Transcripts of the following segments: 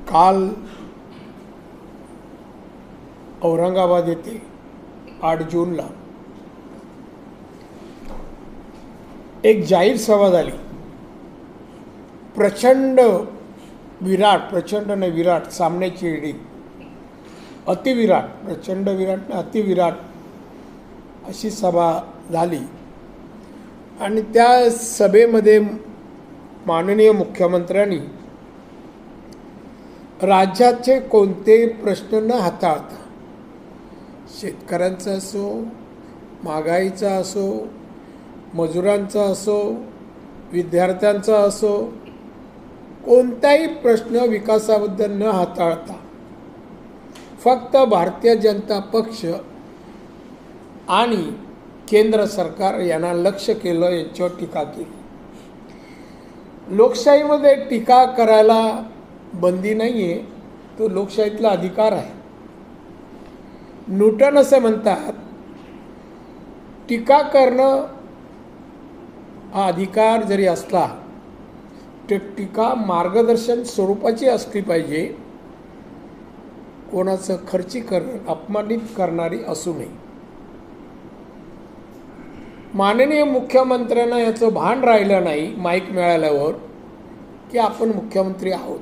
काल औरंगाबाद येथे 8 जूनला एक जाहीर सभा झाली. प्रचंड विराट सामन्याची एडी, अतिविराट, प्रचंड विराट ना अतिविराट अशी सभा झाली. आणि त्या सभेमध्ये माननीय मुख्यमंत्र्यांनी राज्याचे कोणतेही प्रश्न न हाताळता, शेतकऱ्यांचा असो, महागाईचा असो, मजुरांचा असो, विद्यार्थ्यांचा असो, कोणताही प्रश्न विकासाबद्दल न हाताळता फक्त भारतीय जनता पक्ष आणि केंद्र सरकार यांना लक्ष केलं, यांच्यावर टीका केली. लोकशाहीमध्ये टीका करायला बंदी नाही आहे, तो लोकशाहीतला अधिकार आहे. न्यूटन असे म्हणतात, टीका करणं हा अधिकार जरी असला तर टीका मार्गदर्शन स्वरूपाची असली पाहिजे, कोणाचं अपमानित करणारी असू नये. माननीय मुख्यमंत्र्यांना याचं भान राहिलं नाही माईक मिळाल्यावर की आपण मुख्यमंत्री आहोत.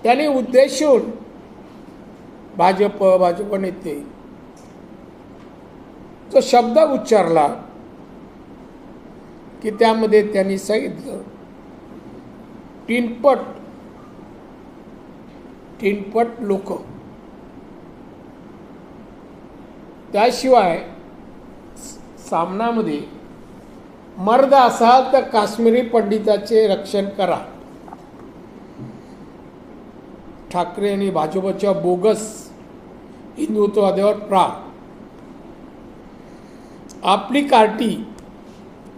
त्यांनी उद्देशून भाजप नेते जो शब्द उच्चारला की त्यामध्ये त्यांनी सांगितलं तीनपट लोक, त्याशिवाय सामनामध्ये मर्द असाल तर काश्मीरी पंडिताचे रक्षण करा. ठाकरे आणि भाजपच्या बोगस हिंदुत्ववादावर प्राण. आपली कार्टी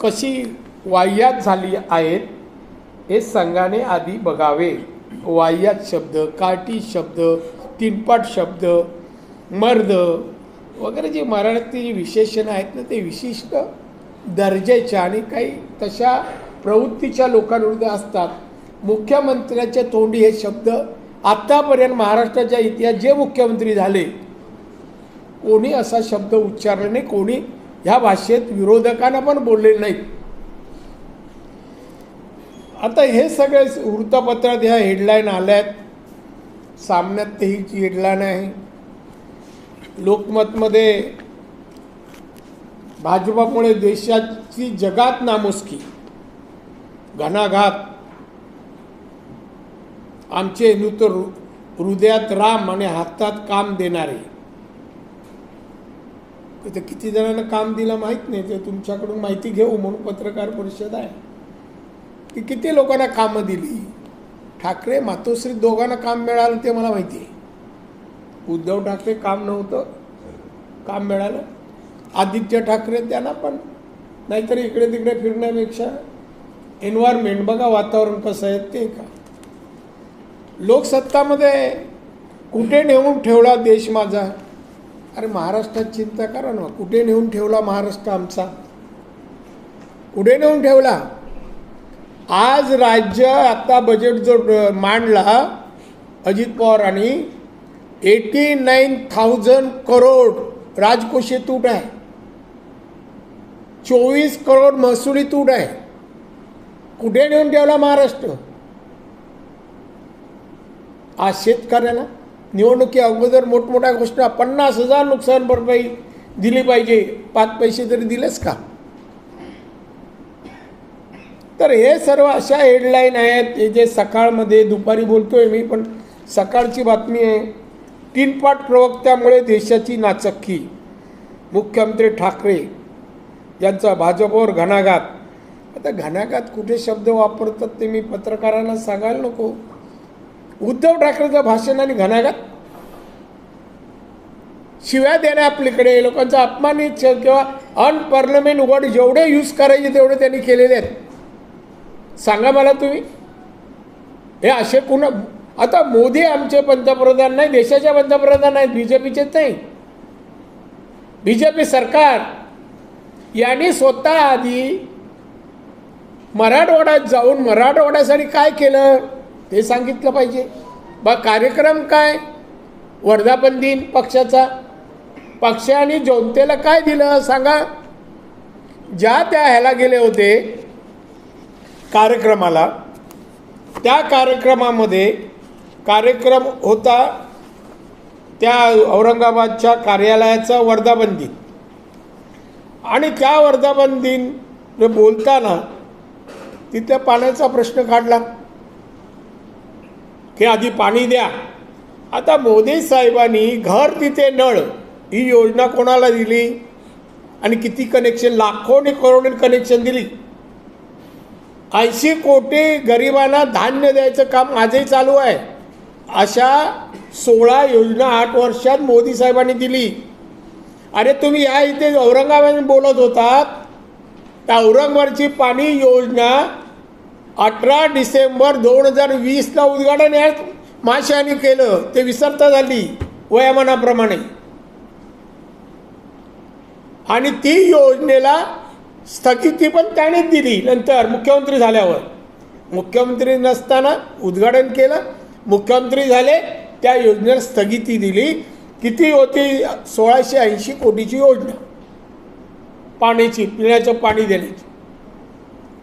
कशी वाह्यात झाली आहेत हे संघाने आधी बघावे. वाह्यात शब्द, कार्टी शब्द, तीनपट शब्द, मर्द वगैरे जे मराठी विशेषणं आहेत ना, ते विशिष्ट दर्जाच्या आणि काही तशा प्रवृत्तीच्या लोकांविरुद्ध असतात. मुख्यमंत्र्याच्या तोंडी हे शब्द आत्तापर्यंत महाराष्ट्राच्या इतिहास जे मुख्यमंत्री झाले कोणी असा शब्द उच्चारला नाही, कोणी ह्या भाषेत विरोधकांना पण बोललेले नाहीत. आता हे सगळे वृत्तपत्रात ह्या हेडलाईन आल्यात. सामन्यात तेही हेडलाईन आहे. लोकमतमध्ये भाजपामुळे देशाची जगात नामुष्की, घणाघात, आमचे हिंदुत्व हृदयात राम आणि हातात काम देणारे. ते किती जणांना काम दिलं माहीत नाही, ते तुमच्याकडून माहिती घेऊ म्हणून पत्रकार परिषद आहे की किती लोकांना कामं दिली. ठाकरे मातोश्री दोघांना काम मिळालं ते मला माहिती आहे. उद्धव ठाकरे काम नव्हतं, काम मिळालं. आदित्य ठाकरे त्यांना पण, नाहीतर इकडे तिकडे फिरण्यापेक्षा एन्व्हायरमेंट बघा, वातावरण कसं आहे ते का. लोकसत्तामध्ये कुठे नेऊन ठेवला देश माझा. अरे महाराष्ट्रात चिंता करा ना, कुठे नेऊन ठेवला महाराष्ट्र आमचा, कुठे नेऊन ठेवला. आज राज्य आता बजेट जो मांडला अजित पवारांनी, 89,000 करोड राजकोषीय तूट आहे, 24 करोड महसुली तूट आहे. कुठे नेऊन ठेवला महाराष्ट्र. आज शेतकऱ्याला निवडणुकी अगोदर मोठमोठ्या घोषणा, 50,000 नुकसान भरपाई दिली पाहिजे, 5 पैसे तरी दिलेच का. तर हे सर्व अशा हेडलाईन आहेत. हे जे सकाळमध्ये दुपारी बोलतोय मी, पण सकाळची बातमी आहे. तीनपाट प्रवक्त्यामुळे देशाची नाचक्की, मुख्यमंत्री ठाकरे यांचा भाजपवर घणाघात. आता घणाघात कुठे शब्द वापरतात ते मी पत्रकारांना सांगायला नको. उद्धव ठाकरेचं भाषण आणि घणाघात, शिव्या देणे आपल्याकडे, लोकांचा अपमानित किंवा अनपार्लमेंट वर्ड जेवढे यूज करायचे तेवढे त्यांनी केलेले आहेत. सांगा मला तुम्ही, हे असे कुणा. आता मोदी आमचे पंतप्रधान नाही, देशाचे पंतप्रधान आहेत, बीजेपीचेच नाही. बीजेपी सरकार यांनी स्वतः आधी मराठवाड्यात जाऊन मराठवाड्यासाठी काय केलं ते सांगितलं पाहिजे. बा कार्यक्रम काय, वर्धापन दिन पक्षाचा, पक्षाने जनतेला काय दिलं सांगा. ज्या त्या ह्याला गेले होते कार्यक्रमाला, त्या कार्यक्रमामध्ये कार्यक्रम होता त्या औरंगाबादच्या कार्यालयाचा वर्धापन दिन, आणि त्या वर्धापन दिन बोलताना तिथे पाण्याचा प्रश्न काढला की आधी पाणी द्या. आता मोदी साहेबांनी घर तिथे नळ ही योजना कोणाला दिली आणि किती कनेक्शन, लाखोनी करोडोनी कनेक्शन दिली. 80 कोटी गरिबांना धान्य द्यायचं काम आजही चालू आहे. अशा 16 योजना 8 वर्षात मोदी साहेबांनी दिली. अरे तुम्ही या इथे औरंगाबाद बोलत होतात, त्या औरंगाबादची पाणी योजना 18 डिसेंबर 2020ला उद्घाटन या माशाने केलं. ते विसरता झाली वयामानाप्रमाणे. आणि ती योजनेला स्थगिती पण त्यानेच दिली. नंतर मुख्यमंत्री झाल्यावर, मुख्यमंत्री नसताना उद्घाटन केलं, मुख्यमंत्री झाले, त्या योजनेला स्थगिती दिली. किती होती? 1680 कोटीची योजना पाण्याची, पिण्याचं पाणी देण्याची.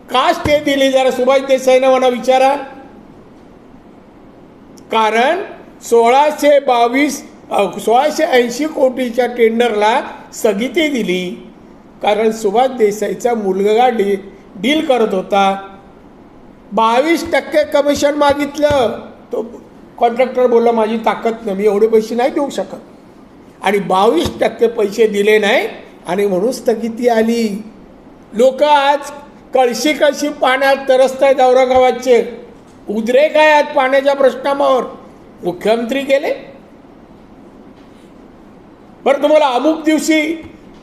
काच ते दिली जरा सुभाष देसाईंना मला विचारा. कारण 1680 कोटीच्या टेंडरला स्थगिती दिली कारण सुभाष देसाईचा मुलगा डील करत होता. 22% कमिशन मागितलं. तो कॉन्ट्रॅक्टर बोलला माझी ताकद नाही, मी एवढे पैसे नाही देऊ शकत, आणि 22% पैसे दिले नाही आणि म्हणून स्थगिती आली. लोक आज कळशी कळशी पाण्यात तरसत आहेत औरंगाबादचे. उद्रेक काय आज पाण्याच्या प्रश्नावर. मुख्यमंत्री गेले, बरं तुम्हाला अमुक दिवशी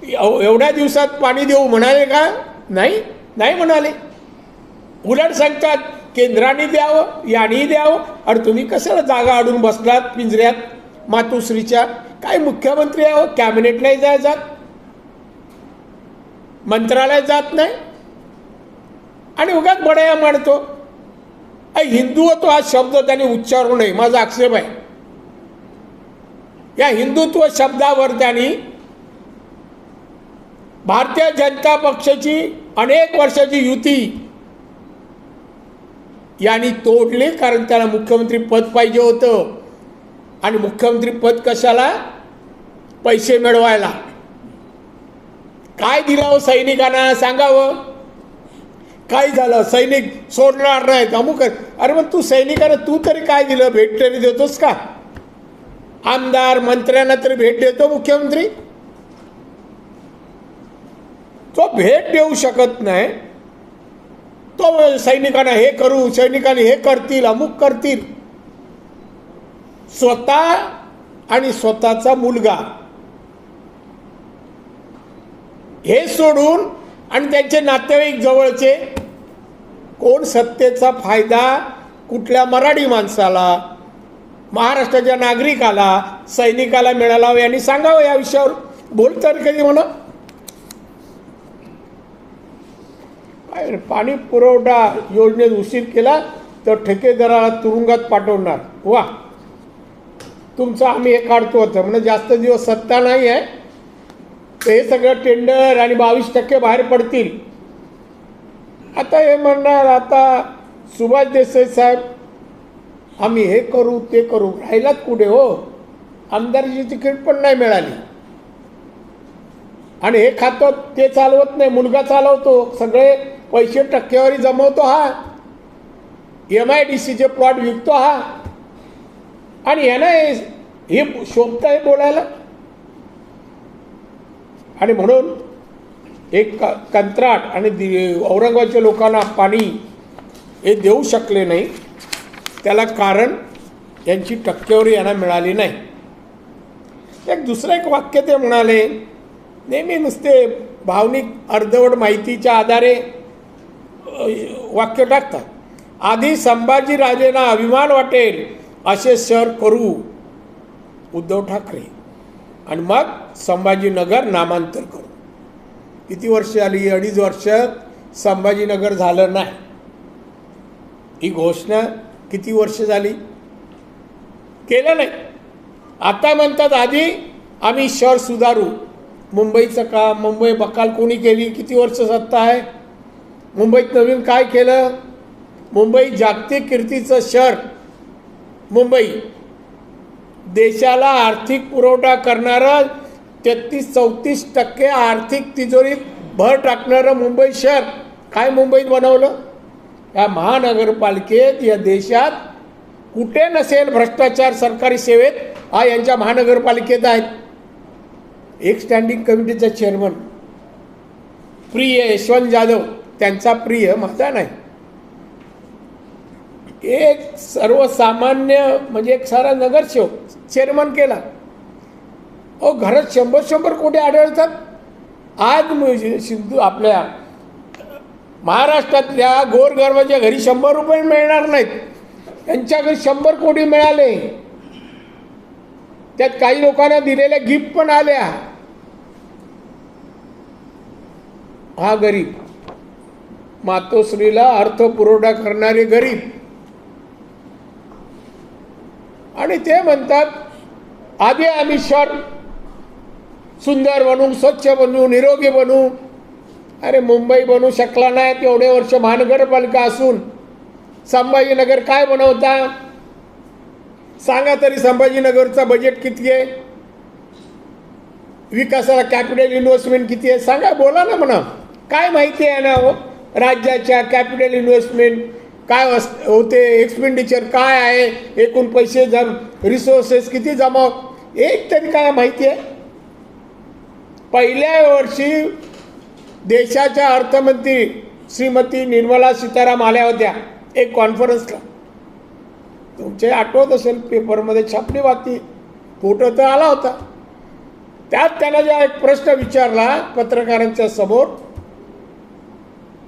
एवढ्या दिवसात पाणी देऊ म्हणाले का? नाही, नाही म्हणाले. उलट सांगतात केंद्राने द्यावं, याने द्यावं. अरे तुम्ही कशाला जागा अडून बसलात पिंजऱ्यात मातोश्रीच्या? काय मुख्यमंत्री आहो, कॅबिनेटलाही जात, मंत्रालयात जात नाही, आणि उगाच बड्या मांडतो. हिंदुत्व हा शब्द त्याने उच्चारू नये, माझा आक्षेप आहे. या हिंदुत्व शब्दावर त्यांनी भारतीय जनता पक्षाची अनेक वर्षाची युती यांनी तोडली. कारण त्याला मुख्यमंत्री पद पाहिजे होतं, आणि मुख्यमंत्री पद कशाला? पैसे मिळवायला. काय दिलं हो सैनिकांना सांगावं? काय झालं? सैनिक सोडणार नाहीत अमुक. अरे मग तू सैनिकांना तू तरी काय दिलं? भेट तरी देतोस का? आमदार मंत्र्यांना तरी भेट देतो मुख्यमंत्री? तो भेट देऊ शकत नाही. तो सैनिकांना हे करू, सैनिकांनी हे करतील, अमुक करतील. स्वतः आणि स्वतःचा मुलगा हे सोडून आणि त्यांचे नातेवाईक जवळचे, कोण सत्तेचा फायदा कुठल्या मराठी माणसाला, महाराष्ट्राच्या नागरिकाला, सैनिकाला मिळाला यांनी सांगावं. या विषयावर बोलतात कधी म्हणा. पाणी पुरवठा योजनेत उशीर केला तर ठेकेदाराला तुरुंगात पाठवणार. वा, तुमचं आम्ही हे काढतो होतं म्हणजे जास्त दिवस सत्ता नाही आहे, हे सगळं टेंडर आणि 22% बाहेर पडतील. आता हे म्हणणार आता सुभाष देसाई साहेब आम्ही हे करू ते करू. राहिलात कुठे हो? आमदारची तिकीट पण नाही मिळाली, आणि हे खातं ते चालवत नाही, मुलगा चालवतो. सगळे पैसे टक्केवारी जमवतो हा, MIDCचे प्लॉट विकतो हा, आणि ह्यानं हे शोभतं आहे बोलायला. आणि म्हणून एक कंत्राट आणि औरंगाबादच्या लोकांना पाणी हे देऊ शकले नाही. त्याला कारण यांची टक्केवारी यांना मिळाली नाही. एक दुसरं एक वाक्य ते म्हणाले, नेहमी नुसते भावनिक अर्धवट माहितीच्या आधारे वाक्य टाकतात. आधी संभाजीराजेंना अभिमान वाटेल असे शहर करू उद्धव ठाकरे, आणि मग संभाजीनगर नामांतर करू. किती वर्ष आली? 2.5 वर्ष संभाजीनगर झालं नाही. ही घोषणा किती वर्ष झाली? केलं नाही. आता म्हणतात आधी आम्ही शहर सुधारू. मुंबईचं काम, मुंबई बकाल कोणी केली? किती वर्ष सत्ता आहे मुंबईत? नवीन काय केलं? मुंबई जागतिक कीर्तीचं शहर. मुंबई देशाला आर्थिक पुरवठा करणारं 33-34% आर्थिक तिजोरीत भर टाकणारं मुंबई शहर. काय मुंबईत बनवलं? या महानगरपालिकेत या देशात कुठे नसेल भ्रष्टाचार सरकारी सेवेत, हा यांच्या महानगरपालिकेत आहेत. एक स्टँडिंग कमिटीचा चेअरमन प्रिय यशवंत जाधव, त्यांचा प्रिय, माझा नाही. एक सर्वसामान्य म्हणजे एक सारा नगरसेवक चेअरमन केला. अहो घरात 100 कोटी आढळतात. आज सिंधू आपल्या महाराष्ट्रातल्या गोरगरबाच्या घरी 100 रुपये मिळणार नाहीत, त्यांच्या घरी 100 कोटी मिळाले. त्यात काही लोकांना दिलेल्या गिफ्ट पण आल्या. हा गरीब, मातोश्रीला अर्थ पुरवठा करणारे गरीब. आणि ते म्हणतात आधी आम्ही शहर सुंदर बनवू, स्वच्छ बनवू, निरोगी बनवू. अरे मुंबई बनवू शकला नाही एवढे वर्ष महानगरपालिका असून. संभाजीनगर काय बनवता सांगा तरी? संभाजीनगरचा बजेट किती आहे? विकासाला कॅपिटल इन्व्हेस्टमेंट किती आहे सांगा, बोला ना म्हणा. काय माहिती आहे ना हो राज्याच्या कॅपिटल इन्व्हेस्टमेंट काय होते, एक्सपेंडिचर काय आहे, एकूण पैसे रिसोर्सेस किती जमा, एक तरी काय माहिती आहे? पहिल्या वर्षी देशाच्या अर्थमंत्री श्रीमती निर्मला सीताराम आल्या होत्या एक कॉन्फरन्सला. तुमचे आठवत असेल पेपरमध्ये छापली बातमी, फोटो तर आला होता. त्यात त्यांना जेव्हा एक प्रश्न विचारला पत्रकारांच्या समोर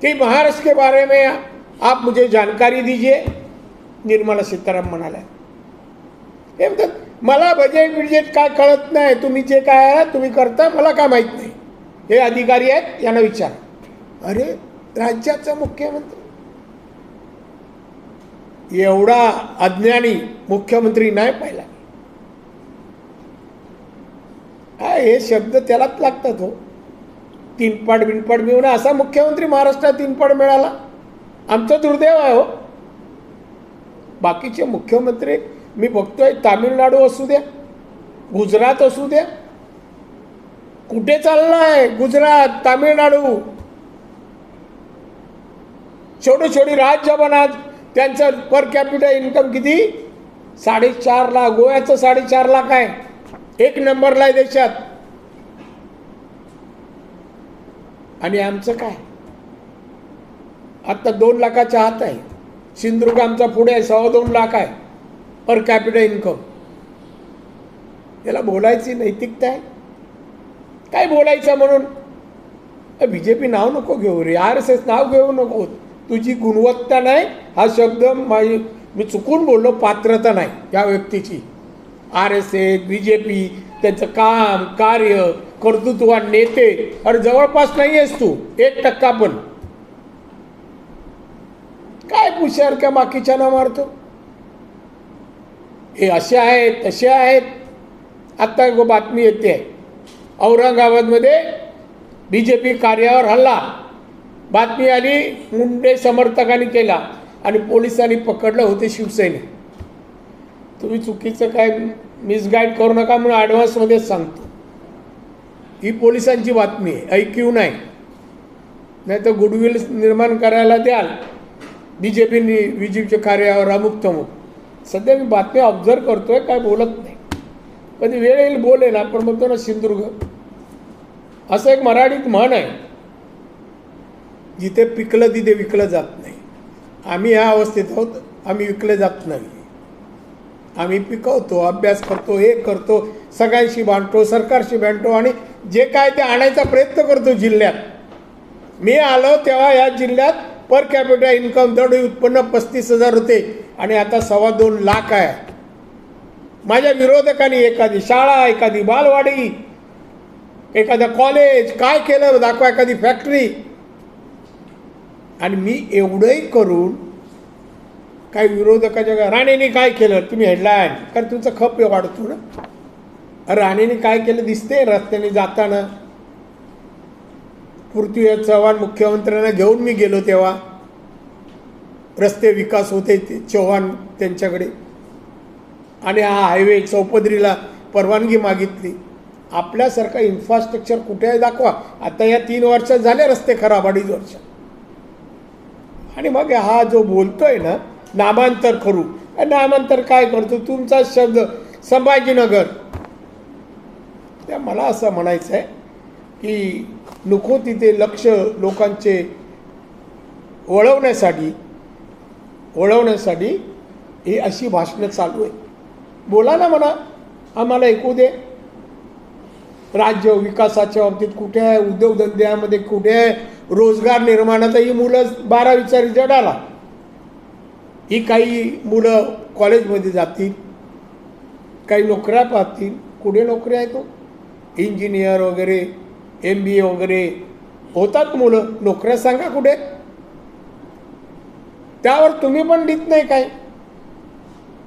कि महाराष्ट्र के बारे में आप मुझे जानकारी दीजिए, निर्मला सीताराम म्हणाल्या हे म्हणतात मला बजेट काय कळत नाही, तुम्ही जे काय आहे तुम्ही करता मला काय माहीत नाही, हे अधिकारी आहेत यांना विचार. अरे राज्याचा मुख्यमंत्री एवढा अज्ञानी मुख्यमंत्री नाही पाहिला. हे शब्द त्यालाच लागतात हो. तीनपाट बिनपाट मिळून असा मुख्यमंत्री महाराष्ट्रात तीनपाट मिळाला, आमचा दुर्दैव आहे हो. बाकीचे मुख्यमंत्री मी बघतोय तामिळनाडू असू द्या, गुजरात असू द्या, कुठे चाललाय गुजरात, तामिळनाडू, छोटे राज्य बनत. त्यांचं पर कॅपिटल इन्कम किती? 4.5 लाख. गोव्याचं 4.5 लाख आहे, एक नंबरला आहे देशात. आणि आमचं काय आता 2 लाखाच्या आत आहे. सिंधुदुर्ग आमचा पुढे आहे, 2.25 लाख आहे पर कॅपिटल इन्कम. याला बोलायची नैतिकता आहे? काय बोलायचं म्हणून? बीजेपी नाव नको घेऊ रे, RSS नाव घेऊ नको. तुझी गुणवत्ता नाही हा शब्द मी चुकून बोललो, पात्रता नाही या व्यक्तीची. RSS बीजेपी त्याचं काम कार्य कर्तृत्ववान नेते अरे जवळपास नाही आहेस तू 1% पण. काय पुशार का बाकीच्या ना मारतो? हे असे आहेत तसे आहेत. आता बातमी येते औरंगाबादमध्ये बीजेपी कार्यावर हल्ला. बातमी आली मुंडे समर्थकांनी केला आणि पोलिसांनी पकडलं होते शिवसेने. तुम्ही चुकीचं काय मिसगाईड करू नका म्हणून ॲडव्हान्समध्ये सांगतो. ही पोलिसांची बातमी आहे, ऐकीव नाही. नाही तर गुडविल निर्माण करायला द्याल बीजेपीच्या कार्यावर अमुक तमुक. सध्या मी बातमी ऑब्झर्व करतोय, काय बोलत नाही. कधी वेळ येईल बोलेल आपण म्हणतो ना सिंधुदुर्ग. असं एक मराठीत म्हण आहे, जिथे पिकलं तिथे विकलं जात नाही. आम्ही ह्या अवस्थेत आहोत, आम्ही विकले जात नाही. आम्ही पिकवतो, अभ्यास करतो, हे करतो, सगळ्यांशी भांडतो, सरकारशी भांडतो आणि जे काय ते आणायचा प्रयत्न करतो जिल्ह्यात. मी आलो तेव्हा या जिल्ह्यात पर कॅपिटल इन्कम दर उत्पन्न 35,000 होते आणि आता 2.25 लाख आहे. माझ्या विरोधकांनी एखादी शाळा, एखादी बालवाडी, एखादं कॉलेज काय केलं दाखवा, एखादी फॅक्टरी. आणि मी एवढंही करून काही विरोधकाच्या राणेने काय केलं तुम्ही हेडलाईन, कारण तुमचा खप वाढतो ना. राणेने काय केलं दिसते रस्त्याने जाताना. पृथ्वीराज चव्हाण मुख्यमंत्र्यांना घेऊन मी गेलो तेव्हा रस्ते विकास होते ते चव्हाण त्यांच्याकडे, आणि हा हायवे चौपदरीला परवानगी मागितली. आपल्यासारखं इन्फ्रास्ट्रक्चर कुठे आहे दाखवा. आता या 3 वर्षात झाले रस्ते खराब, 2.5 वर्ष. आणि मग हा जो बोलतोय ना नामांतर करू, नामांतर काय करतो तुमचा शब्द संभाजीनगर. त्या मला असं म्हणायचं आहे की नको तिथे लक्ष लोकांचे वळवण्यासाठी ही अशी भाषणं चालू आहे. बोला ना म्हणा, आम्हाला ऐकू दे. राज्य विकासाच्या बाबतीत कुठे आहे, उद्योगधंद्यामध्ये कुठे आहे, रोजगार निर्माणात ही मुलं 12वीचा रिझल्ट आला, ही काही मुलं कॉलेजमध्ये जातील, काही नोकऱ्या पाहतील. कुठे नोकऱ्या आहे तो इंजिनियर वगैरे MBA वगैरे होतात मुलं, नोकऱ्या सांगा कुठे. त्यावर तुम्ही पण देत नाही काय.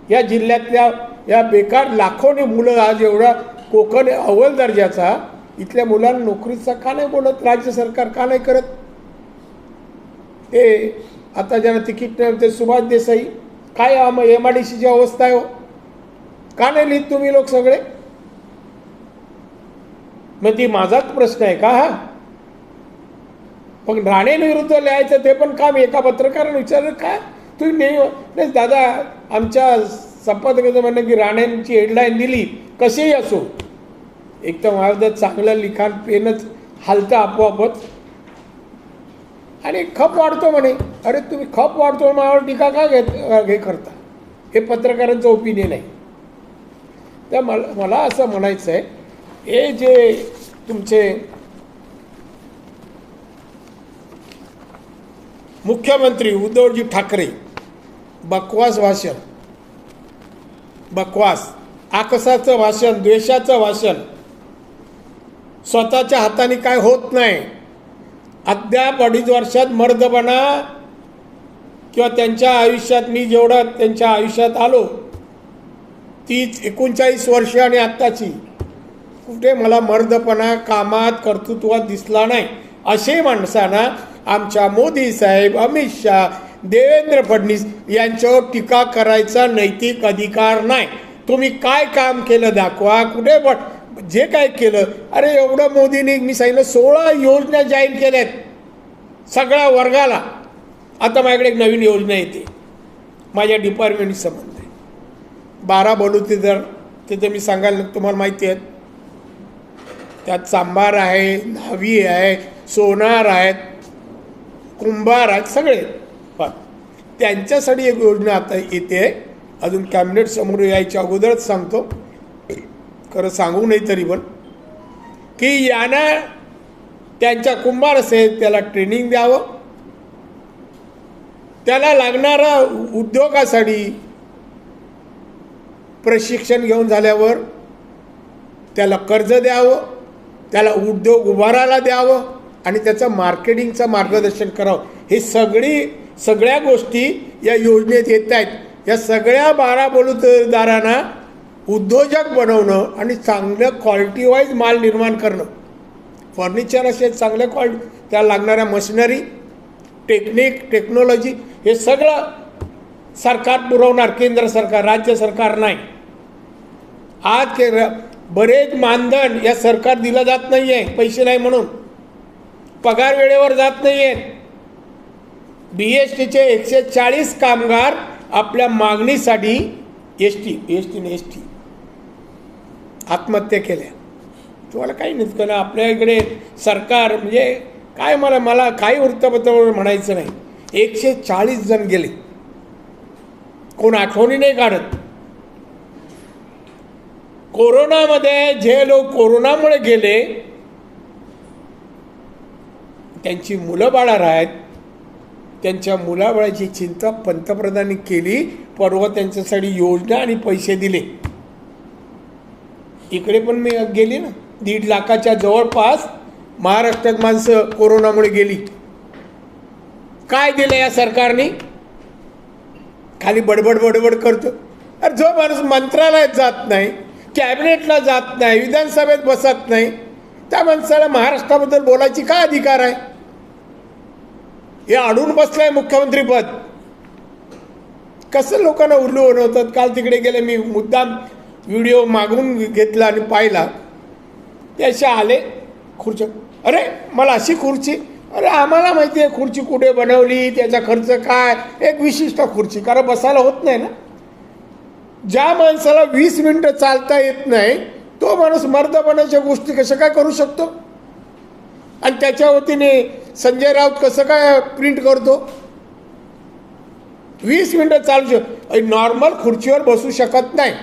या जिल्ह्यातल्या या बेकार लाखोनी मुलं आज एवढा कोकण अव्वल दर्जाचा इथल्या मुलांना नोकरीचा का नाही बोलत, राज्य सरकार का नाही करत. ते आता ज्यांना तिकीट नाही ते सुभाष देसाई काय MIDCची अवस्था आहे हो, का नाही लिहित तुम्ही लोक सगळे. मग ती माझाच प्रश्न आहे का हा. पण राणेंविरुद्ध लिहायचं ते पण काम एका पत्रकाराने विचारलं काय तुम्ही नाही दादा. आमच्या संपादकाचं म्हणणं की राणेंची हेडलाईन दिली कसेही असो, एक तर माझं चांगलं लिखाण पेनच हालतं आपोआपच, आणि खप वाढतो म्हणे. अरे तुम्ही खप वाढतो माझ्यावर टीका का हे करता, हे पत्रकारांचं ओपिनियन आहे. तर मला असं म्हणायचं आहे हे जे तुमचे मुख्यमंत्री उद्धवजी ठाकरे बकवास भाषण, बकवास आकसाचं भाषण, द्वेषाचं भाषण, स्वतःच्या हाताने काय होत नाही. अद्याप 2.5 वर्षात मर्दपणा किंवा त्यांच्या आयुष्यात मी जेवढं त्यांच्या आयुष्यात आलो 39 वर्ष आणि आत्ताची कुठे मला मर्दपणा कामात कर्तृत्वात दिसला नाही. असे माणसांना आमच्या मोदी साहेब, अमित शहा, देवेंद्र फडणवीस यांच्यावर टीका करायचा नैतिक अधिकार नाही. तुम्ही काय काम केलं दाखवा, कुठे जे काय केलं. अरे एवढं मोदींनी मी सांगितलं 16 योजना जाहीर केल्यात सगळ्या वर्गाला. आता माझ्याकडे एक नवीन योजना येते, माझ्या डिपार्टमेंटशी संबंध आहे. 12 बलुते जर तिथे मी सांगायला तुम्हाला माहिती आहे, त्यात चांभार आहे, न्हावी आहे, सोनार आहेत, कुंभार आहेत, सगळे. पण त्यांच्यासाठी एक योजना आता येते, अजून कॅबिनेट समोर यायच्या अगोदरच सांगतो, खरं सांगू नाही तरी पण, की यांना त्यांच्या कुंभार असेल त्याला ट्रेनिंग द्यावं, त्याला लागणारा उद्योगासाठी प्रशिक्षण घेऊन झाल्यावर त्याला कर्ज द्यावं, त्याला उद्योग उभारायला द्यावं आणि त्याचं मार्केटिंगचं मार्गदर्शन करावं. हे सगळ्या गोष्टी या योजनेत येत आहेत. या सगळ्या 12 बलुतेदारांना उद्योजक बनवणं आणि चांगलं क्वालिटी वाईज माल निर्माण करणं, फर्निचर असेल चांगल्या क्वालिटी, त्याला लागणाऱ्या मशिनरी, टेक्नॉलॉजी, हे सगळं सरकार पुरवणार, केंद्र सरकार, राज्य सरकार नाही. आज बरेच मानधन या सरकार दिलं जात नाही आहे, पैसे नाही म्हणून, पगार वेळेवर जात नाही आहेत. BSTचे 140 कामगार आपल्या मागणीसाठी एसटी आत्महत्या केल्या. तुम्हाला काही नाही कळलं. आपल्या इकडे सरकार म्हणजे काय, मला काही वृत्तपत्रावर म्हणायचं नाही. 140 जण गेले, कोण आठवणी नाही काढत. कोरोनामध्ये जे लोक कोरोनामुळे गेले त्यांची मुलं बाळा आहेत, त्यांच्या मुलाबाळाची चिंता पंतप्रधानांनी केली. परवा त्यांच्यासाठी योजना आणि पैसे दिले. इकडे पण मी गेली ना, 1.5 लाखाच्या जवळपास महाराष्ट्रात माणसं कोरोनामुळे गेली. काय दिलं या सरकारने? खाली बडबड बडबड करतो. अरे जो माणूस मंत्रालयात जात नाही, कॅबिनेटला जात नाही, विधानसभेत बसत नाही, त्या माणसाला महाराष्ट्राबद्दल बोलायची काय अधिकार आहे? हे अडून बसलंय मुख्यमंत्रीपद. कसं लोकांना उल्लू बनवतात. काल तिकडे गेले, मी मुद्दाम व्हिडिओ मागून घेतला आणि पाहिला. ते असे आले खुर्च्या, अरे मला अशी खुर्ची, अरे आम्हाला माहिती आहे खुर्ची कुठे बनवली, त्याचा खर्च काय, एक विशिष्ट खुर्ची, कारण बसायला होत नाही ना. ज्या माणसाला 20 मिनिटं चालता येत नाही तो माणूस मर्दपणाच्या गोष्टी कसं काय करू शकतो? आणि त्याच्या वतीने संजय राऊत कसं काय प्रिंट करतो? 20 मिनिटं चालू नॉर्मल खुर्चीवर बसू शकत नाही.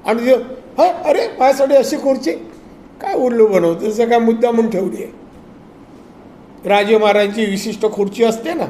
आणि हां अरे माझ्यासाठी अशी खुर्ची काय उल्लू बनवतो? तसं काय मुद्दा म्हणून ठेवली आहे. राजे महाराजांची विशिष्ट खुर्ची असते ना,